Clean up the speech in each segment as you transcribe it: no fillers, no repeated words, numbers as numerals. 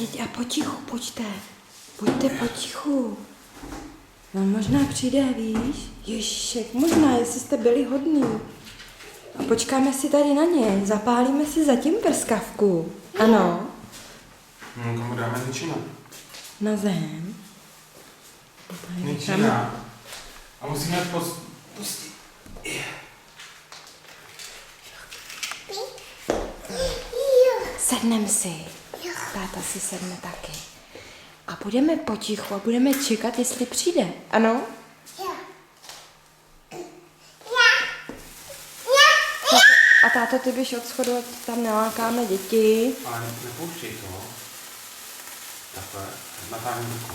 děti, a potichu, pojďte. Pojďte potichu. On možná přijde, víš? Ježišek, možná, jestli jste byli hodní. A počkáme si tady na něj. Zapálíme si zatím prskavku. Ano. No, komu dáme ničina? Na zem. Ničina. A musíme pustit. Sedneme si. Táta si sedne taky. A budeme potichu a budeme čekat, jestli přijde. Ano? A táto, ty běž od schodu, ať tam nelákáme děti. Ale nepouštěj to. Takhle. Natáhni rukou.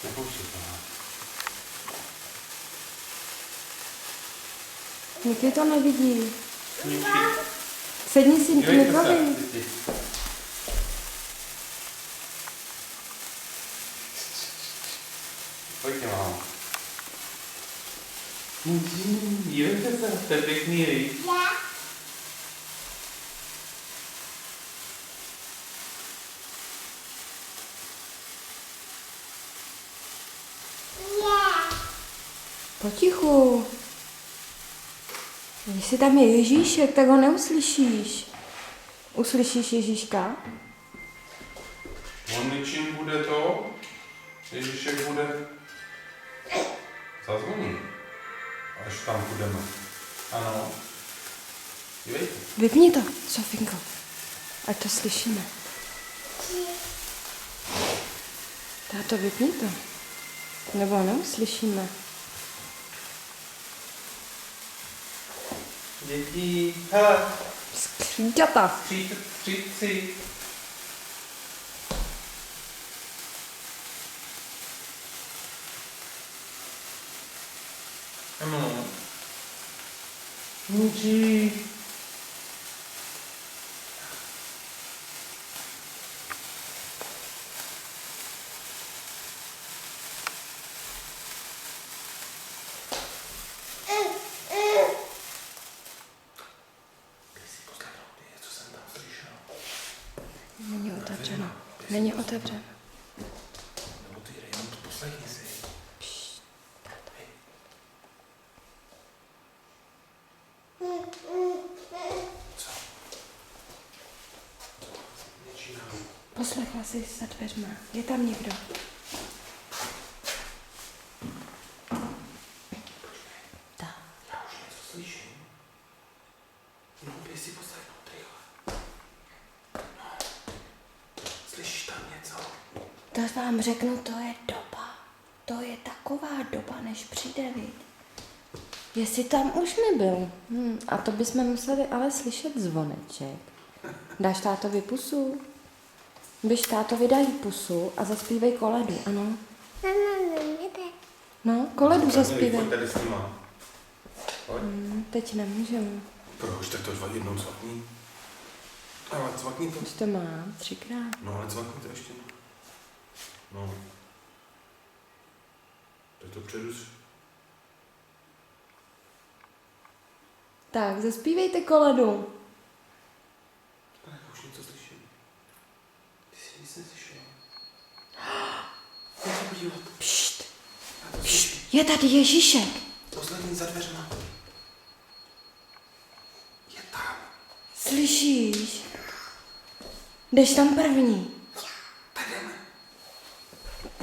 Nepouštěj to. Nikdy to nevidí. Sedni si, nepraví. Pojďte, mámo. Dívejte se, to je pěkný, víš? Potichu. Jestli tam je Ježíšek, tak ho neuslyšíš. Uslyšíš Ježíška? On ničím bude to, Ježíšek bude zazvoní, až tam budeme. Ano. Dívejte. Vypni to, Sofinko. Ať to slyšíme. Táto, vypni to. Nebo ho neuslyšíme. Děti, hele. Skříťata. Střídci. Ano. Ničí. Není otevřeno. Není otevřeno. Neotvírej, jenom poslechni si. Co? Něčí na ruku. Poslechla jsi za dveřma. Je tam někdo? Tak. Já už něco slyším. No, běž si poslechnout, rychle. No. Slyšíš tam něco? To vám řeknu, to je doba. To je taková doba, než přijde, viď? Jestli tam už nebyl. A to bychom museli ale slyšet zvoneček. Dáš tátovi pusu? Běž tátovi dají pusu a zaspívej koledu, ano? No, koledu zaspívej. Pojď tady s nima. Pojď. Teď nemůžeme. Proč, tak to jednou cvakni. Ale cvakni to. Už to mám 3krát. No, ale cvakni to ještě. No. Tak to přeruš. Tak, zaspívejte koledu. Ale já už něco slyším. Ty jsi nic neslyšel. Pojď se podívat. Pšt, Já to slyším. je tady Ježíšek. Poslední za dveřma. Je tam. Slyšíš? Jdeš tam první. Tak jdeme.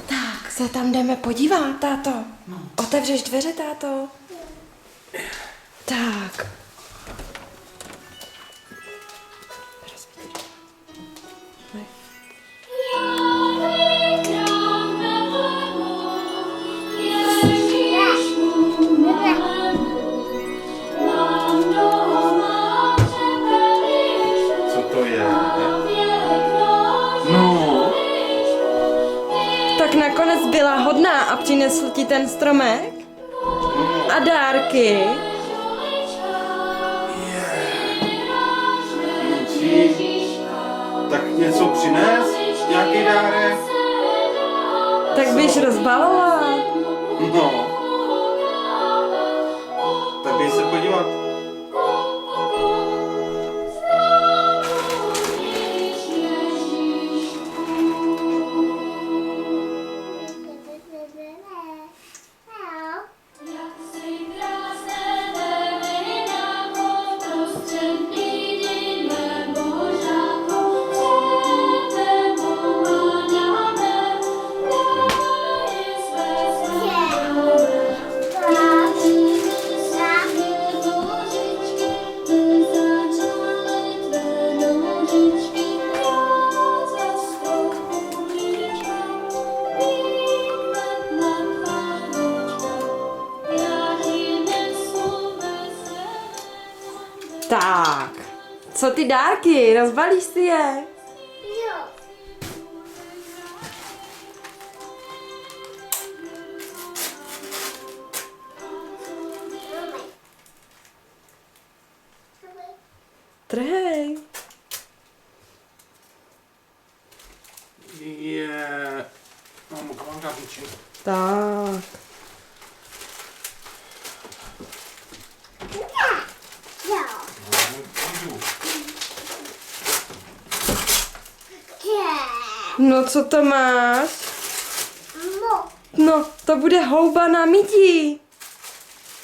Tak, se tam jdeme podívat, táto. No. Otevřeš dveře, táto? Tak. Co to je? No. Tak nakonec byla hodná a přinesl ti ten stromek? A dárky? Tak něco přines? Nějaký dárek? Tak běž rozbalovat. No. Tak běž se podívat. Tak, co ty dárky, rozbalíš si je? Jo. Trhej. Je... Mámo, kam mám dát ručí? Tak. Jo. Můžu. No co to máš? Mo. No, to bude houba na mytí.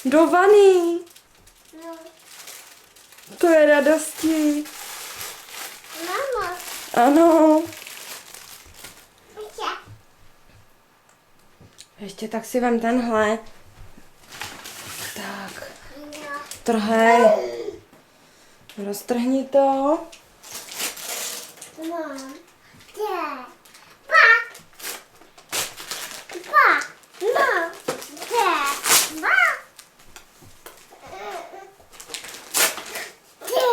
Do vany. No. To je radosti. Mama. Ano. Počkej. Ještě tak si vem tenhle. Tak, Jo. trhej. Roztrhni to. Mám. Tě. Pa. Pa. No. Tě. Pa. Tě.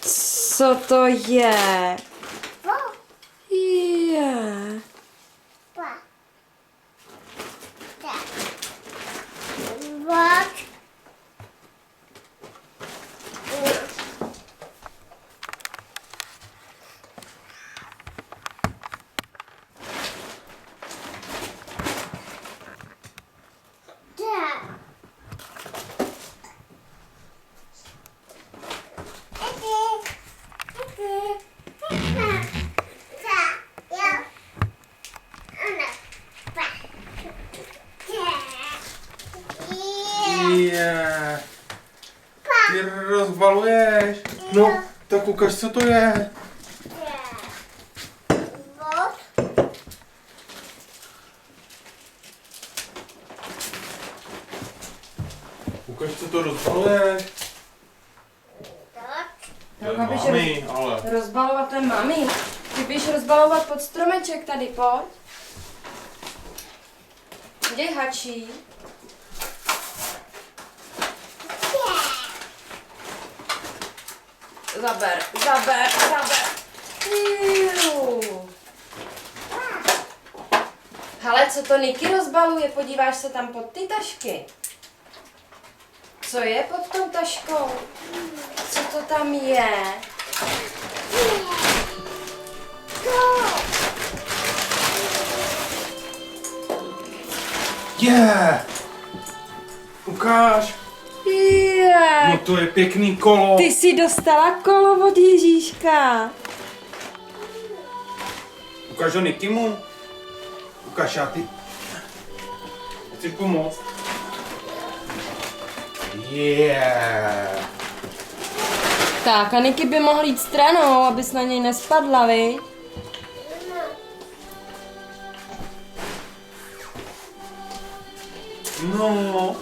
Co to je? Pa. Je. Pa. Tě. What? Je. Ty rozbaluješ. No, tak ukaž, co to je. Ukaž, co to rozbaluješ. Tak, To je abys mami, ale... Rozbalovat ten mami. Ty běž rozbalovat pod stromeček tady, pojď. Dej hačí. Zaber. Juuu. Hele, co to Niky rozbaluje? Podíváš se tam pod ty tašky? Co je pod tou taškou? Co to tam je? Je. Ukáž. Je. No to je pěkný kolo. Ty jsi dostala kolo od Ježíška. Ukáž ho Nikimu. Ukáž, já ty. Chci pomoct. Yeah. Tak a Niky by mohl jít stranou, abys na něj nespadla, viď? No.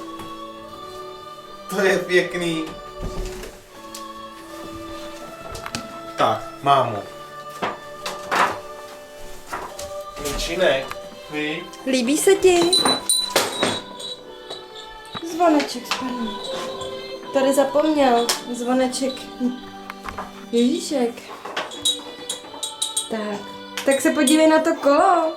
To je pěkný. Tak, mámo. Míčinek, vy? Líbí se ti? Zvoneček spadl. Tady zapomněl. Zvoneček. Ježíšek. Tak se podívej na to kolo.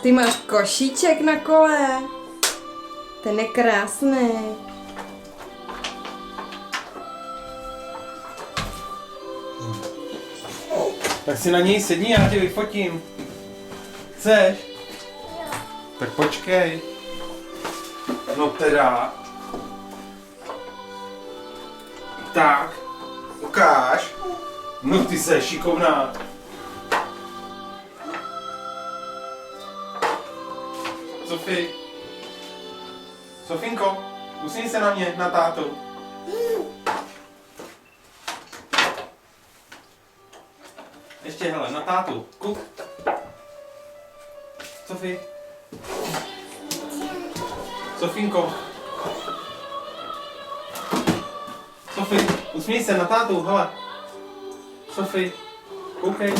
Ty máš košíček na kole. Ten je krásný. Tak si na něj sedni, já tě vyfotím. Chceš? Tak počkej. No teda. Tak. Ukáž. No ty jsi šikovná. Sofie. Sofinko, usni se na mě, na tátu. Ještě hele, na tátu. Kuk. Sofie. Sofinko. Sofie, usměj se na tátu, hele. Sofie, koukej.